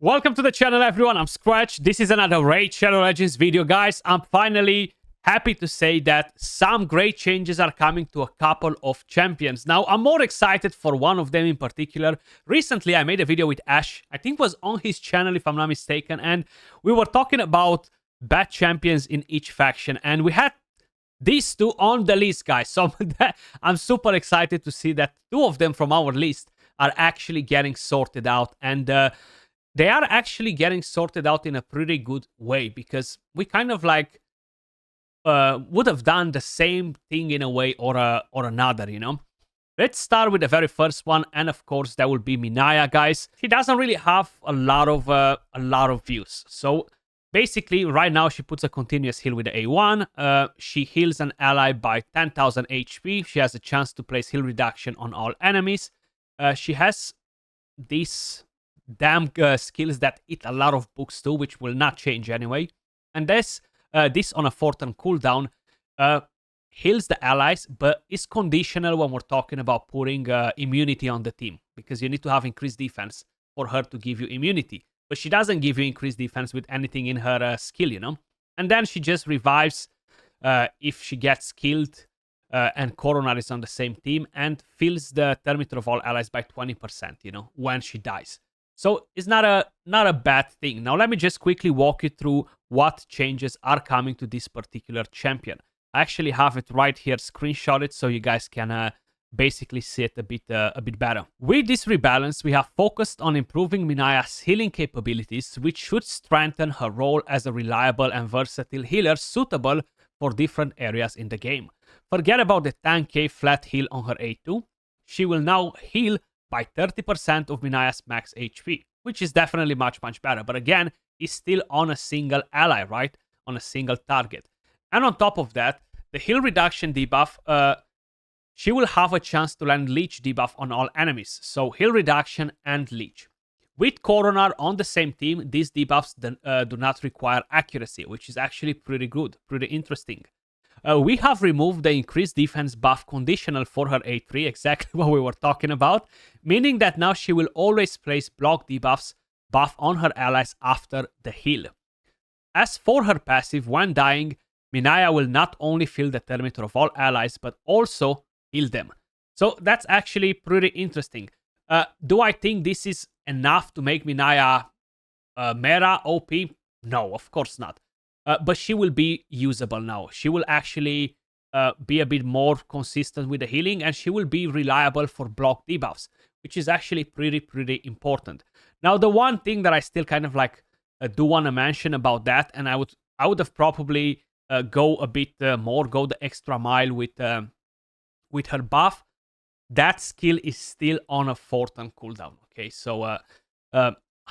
Welcome to the channel, everyone. I'm Skratch. This is another Raid Shadow Legends video, guys. I'm finally happy to say that some great changes are coming to a couple of champions. Now, I'm more excited for one of them in particular. Recently, I made a video with Ash. I think it was on his channel, if I'm not mistaken. And we were talking about bad champions in each faction. And we had these two on the list, guys. So I'm super excited to see that two of them from our list are actually getting sorted out. And they are actually getting sorted out in a pretty good way, because we kind of like would have done the same thing in a way or another, you know. Let's start with the very first one, and of course that will be Mina, guys. She doesn't really have a lot of views. So basically, right now she puts a continuous heal with the A1. She heals an ally by 10,000 HP. She has a chance to place heal reduction on all enemies. She has these damn skills that eat a lot of books too, which will not change anyway. And this on a 4-turn cooldown heals the allies, but is conditional when we're talking about putting immunity on the team, because you need to have increased defense for her to give you immunity. But she doesn't give you increased defense with anything in her skill, you know. And then she just revives if she gets killed and Coronar is on the same team, and fills the thermometer of all allies by 20%, you know, when she dies. So it's not a bad thing. Now let me just quickly walk you through what changes are coming to this particular champion. I actually have it right here, screenshot it, so you guys can basically see it a bit better. With this rebalance, we have focused on improving Mina's healing capabilities, which should strengthen her role as a reliable and versatile healer suitable for different areas in the game. Forget about the 10k flat heal on her A2. She will now heal by 30% of Mina's max HP, which is definitely much better. But again, it's still on a single ally, right? On a single target. And on top of that, the heal reduction debuff, she will have a chance to land leech debuff on all enemies. So heal reduction and leech. With Coronar on the same team, these debuffs do not require accuracy, which is actually pretty good, pretty interesting. We have removed the increased defense buff conditional for her A3, exactly what we were talking about, meaning that now she will always place block debuffs buff on her allies after the heal. As for her passive, when dying, Mina will not only fill the thermometer of all allies, but also heal them. So that's actually pretty interesting. Do I think this is enough to make Mina meta OP? No, of course not. But she will be usable now. She will actually be a bit more consistent with the healing, and she will be reliable for block debuffs, which is actually pretty important. Now, the one thing that I still kind of like do want to mention about that, and I would have probably go a bit more, go the extra mile with her buff. That skill is still on a 4-turn cooldown. Okay, so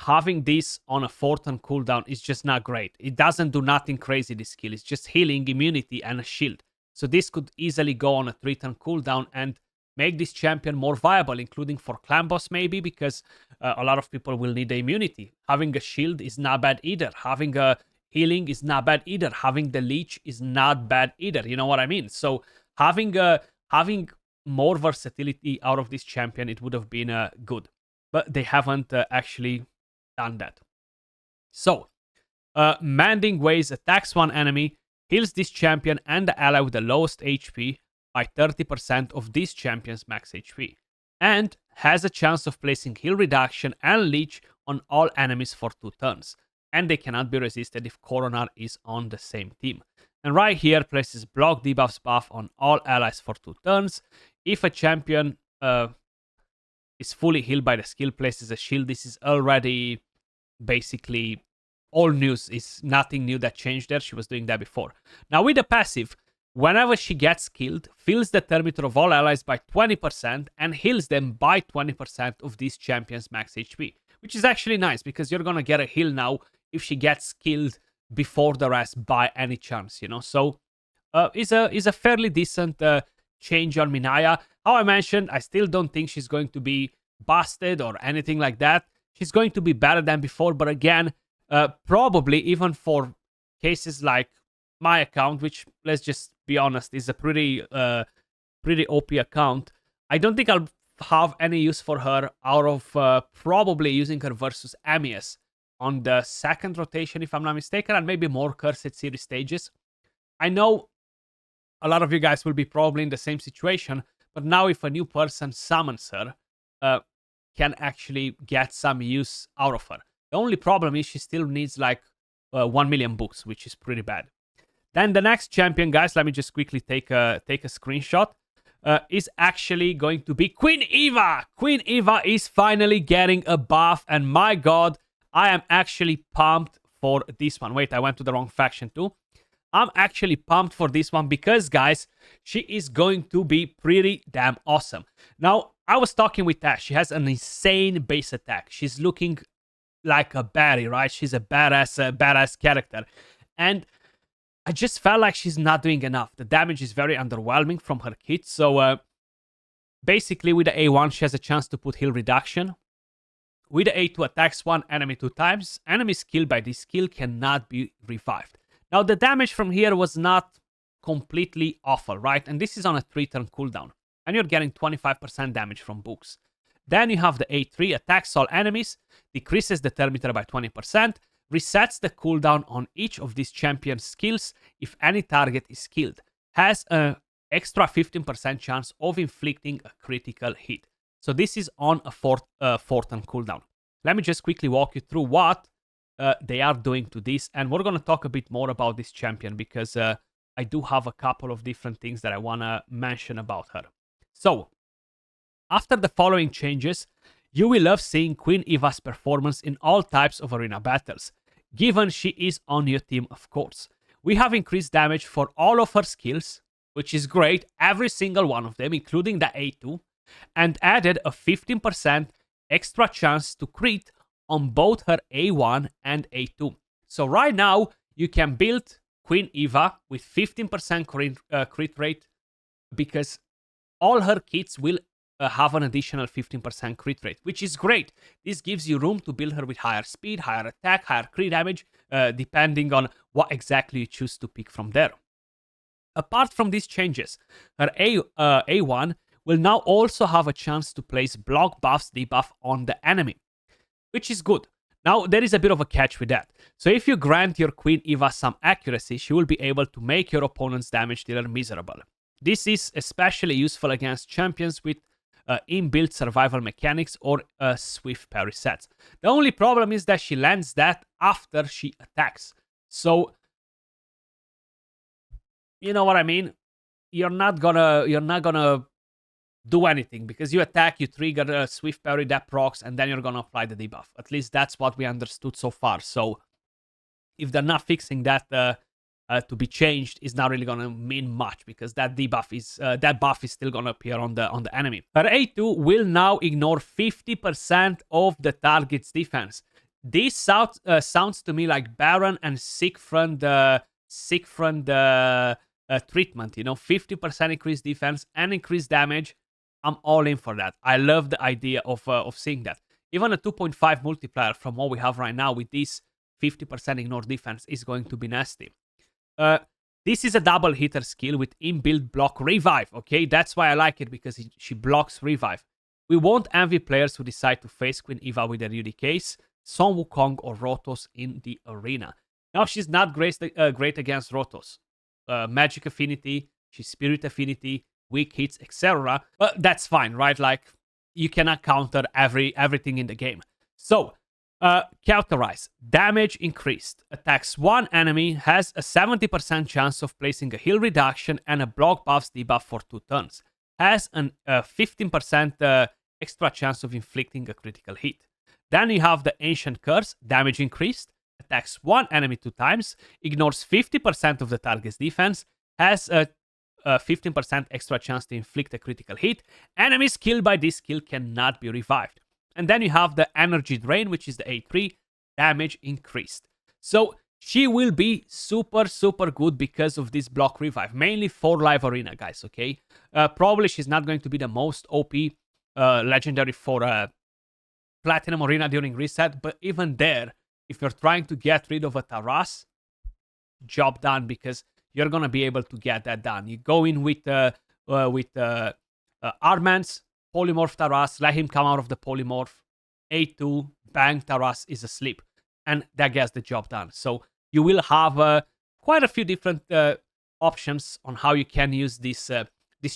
having this on a 4-turn cooldown is just not great. It doesn't do nothing crazy, this skill. It's just healing, immunity, and a shield. So this could easily go on a 3-turn cooldown and make this champion more viable, including for clan boss maybe, because a lot of people will need the immunity. Having a shield is not bad either. Having a healing is not bad either. Having the leech is not bad either. You know what I mean? So having more versatility out of this champion, it would have been good. But they haven't actually done that. So, Mending Ways attacks one enemy, heals this champion and the ally with the lowest HP by 30% of this champion's max HP, and has a chance of placing heal reduction and leech on all enemies for 2 turns, and they cannot be resisted if Coronar is on the same team. And right here places block debuffs buff on all allies for 2 turns. If a champion is fully healed by the skill, places a shield. This is already basically all news. It's nothing new that changed there. She was doing that before. Now with the passive, whenever she gets killed, fills the thermometer of all allies by 20% and heals them by 20% of this champion's max HP, which is actually nice, because you're gonna get a heal now if she gets killed before the rest by any chance, you know. So is a fairly decent change on Mina. How I mentioned, I still don't think she's going to be busted or anything like that. She's going to be better than before, but again, probably even for cases like my account, which, let's just be honest, is a pretty OP account, I don't think I'll have any use for her out of probably using her versus Amias. on the second rotation, if I'm not mistaken, and maybe more Cursed Series stages. I know a lot of you guys will be probably in the same situation, but now if a new person summons her, can actually get some use out of her. The only problem is she still needs like 1 million books, which is pretty bad. Then the next champion, guys, let me just quickly take a screenshot, is actually going to be Queen Eva. Queen Eva is finally getting a buff, and my god, I am actually pumped for this one. Wait, I went to the wrong faction too. I'm actually pumped for this one because, guys, she is going to be pretty damn awesome. Now, I was talking with Ash. She has an insane base attack. She's looking like a baddie, right? She's a badass character. And I just felt like she's not doing enough. The damage is very underwhelming from her kit. So, basically, with the A1, she has a chance to put heal reduction. With the A2, attacks one enemy 2 times. Enemies killed by this skill cannot be revived. Now, the damage from here was not completely awful, right? And this is on a 3-turn cooldown. And you're getting 25% damage from books. Then you have the A3, attacks all enemies, decreases the turn meter by 20%, resets the cooldown on each of these champion skills if any target is killed. Has an extra 15% chance of inflicting a critical hit. So this is on a 4-turn cooldown. Let me just quickly walk you through what they are doing to this, and we're going to talk a bit more about this champion because I do have a couple of different things that I want to mention about her. So, after the following changes, you will love seeing Queen Eva's performance in all types of arena battles, given she is on your team, of course. We have increased damage for all of her skills, which is great, every single one of them, including the A2, and added a 15% extra chance to crit on both her A1 and A2. So right now, you can build Queen Eva with 15% crit rate because all her kits will have an additional 15% crit rate, which is great. This gives you room to build her with higher speed, higher attack, higher crit damage, depending on what exactly you choose to pick from there. Apart from these changes, her A1 will now also have a chance to place block buffs debuff on the enemy, which is good. Now, there is a bit of a catch with that. So if you grant your Queen Eva some accuracy, she will be able to make your opponent's damage dealer miserable. This is especially useful against champions with inbuilt survival mechanics or swift parry sets. The only problem is that she lands that after she attacks. So, you know what I mean? You're not gonna do anything because you attack, you trigger a swift parry that procs, and then you're gonna apply the debuff. At least that's what we understood so far. So if they're not fixing that to be changed, is not really gonna mean much because that debuff is that buff is still gonna appear on the enemy. Her A2 will now ignore 50% of the target's defense. This sounds to me like Baron and Siegfried treatment. You know, 50% increased defense and increased damage. I'm all in for that. I love the idea of seeing that. Even a 2.5 multiplier from what we have right now with this 50% ignore defense is going to be nasty. This is a double hitter skill with inbuilt block revive. Okay, that's why I like it because she blocks revive. We won't envy players who decide to face Queen Eva with their UDKs, Son Wukong or Rotos in the arena. Now, she's not great against Rotos. Magic affinity, she's spirit affinity, weak hits, etc. But that's fine, right? Like, you cannot counter everything in the game. So, Cauterize. Damage increased. Attacks one enemy, has a 70% chance of placing a heal reduction and a block buffs debuff for 2 turns. Has a 15% extra chance of inflicting a critical hit. Then you have the Ancient Curse. Damage increased. Attacks one enemy 2 times. Ignores 50% of the target's defense. Has a 15% extra chance to inflict a critical hit. Enemies killed by this skill cannot be revived. And then you have the Energy Drain, which is the A3, damage increased. So she will be super, super good because of this block revive, mainly for live arena, guys, okay? Probably she's not going to be the most OP legendary for Platinum Arena during reset, but even there, if you're trying to get rid of a Taras, job done, because you're going to be able to get that done. You go in with Armance, polymorph Taras, let him come out of the polymorph, A2, bang, Taras is asleep. and that gets the job done. So you will have quite a few different options on how you can use this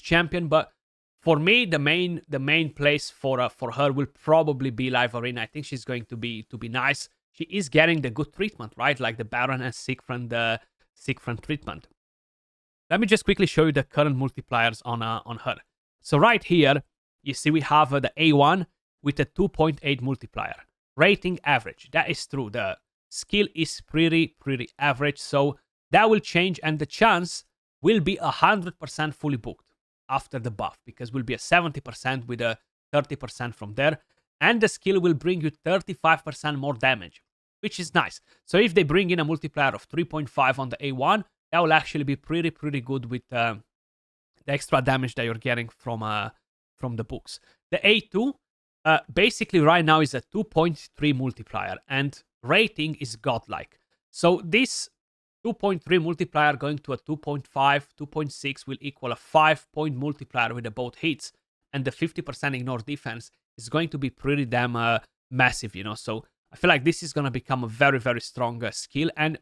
champion. But for me, the main place for her will probably be Live Arena. I think she's going to be nice. She is getting the good treatment, right? Like the Baron and Siegfried treatment. Let me just quickly show you the current multipliers on her. So right here, you see we have the A1 with a 2.8 multiplier. Rating average. That is true. The skill is pretty average. So that will change, and the chance will be 100% fully booked after the buff, because we'll be at 70% with a 30% from there. And the skill will bring you 35% more damage, which is nice. So if they bring in a multiplier of 3.5 on the A1, that will actually be pretty good with the extra damage that you're getting from the books. The A2, basically right now is a 2.3 multiplier, and rating is godlike. So this 2.3 multiplier going to a 2.5, 2.6 will equal a 5-point multiplier with the both hits, and the 50% ignore defense is going to be pretty damn massive, you know. So I feel like this is going to become a very strong skill, and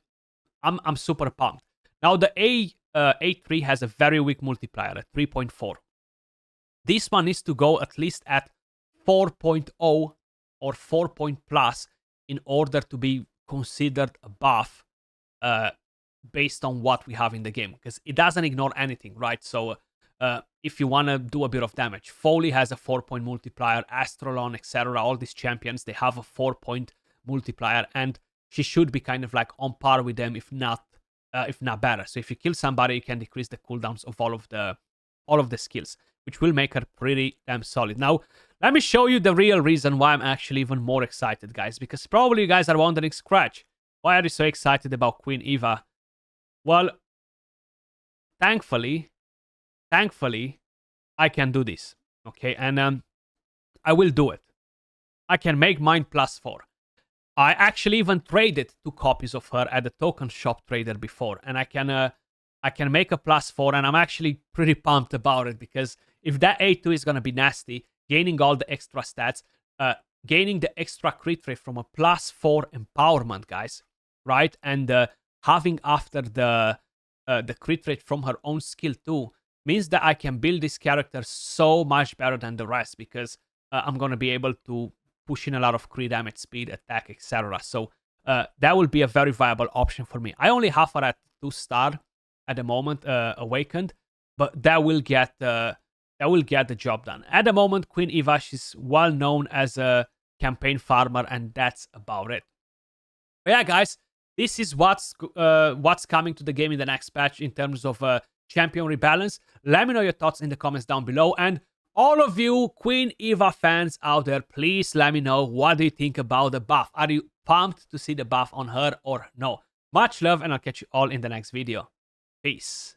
I'm super pumped. Now the A3 has a very weak multiplier at 3.4. This one needs to go at least at 4.0 or 4 point plus in order to be considered a buff based on what we have in the game, because it doesn't ignore anything, right? So if you want to do a bit of damage, Foley has a 4-point multiplier, Astrolon, etc. All these champions, they have a 4-point multiplier, and she should be kind of like on par with them, if not better. So if you kill somebody, you can decrease the cooldowns of all of the skills, which will make her pretty damn solid. Now, let me show you the real reason why I'm actually even more excited, guys, because probably you guys are wondering, Skratch, why are you so excited about Queen Eva? Well, thankfully, I can do this, okay? And I will do it. I can make mine +4. I actually even traded 2 copies of her at the token shop trader before, and I can make a +4, and I'm actually pretty pumped about it, because if that A2 is gonna be nasty, gaining all the extra stats, gaining the extra crit rate from a +4 empowerment, guys, right? And having after the crit rate from her own skill too, means that I can build this character so much better than the rest, because I'm gonna be able to push in a lot of crit damage, speed, attack, etc. So that will be a very viable option for me. I only have her at 2-star at the moment, awakened, but that will get the job done. At the moment, Queen Eva, she's well known as a campaign farmer, and that's about it. But yeah, guys, this is what's coming to the game in the next patch in terms of champion rebalance. Let me know your thoughts in the comments down below, and all of you Queen Eva fans out there, please let me know, what do you think about the buff? Are you pumped to see the buff on her or no? Much love, and I'll catch you all in the next video. Peace.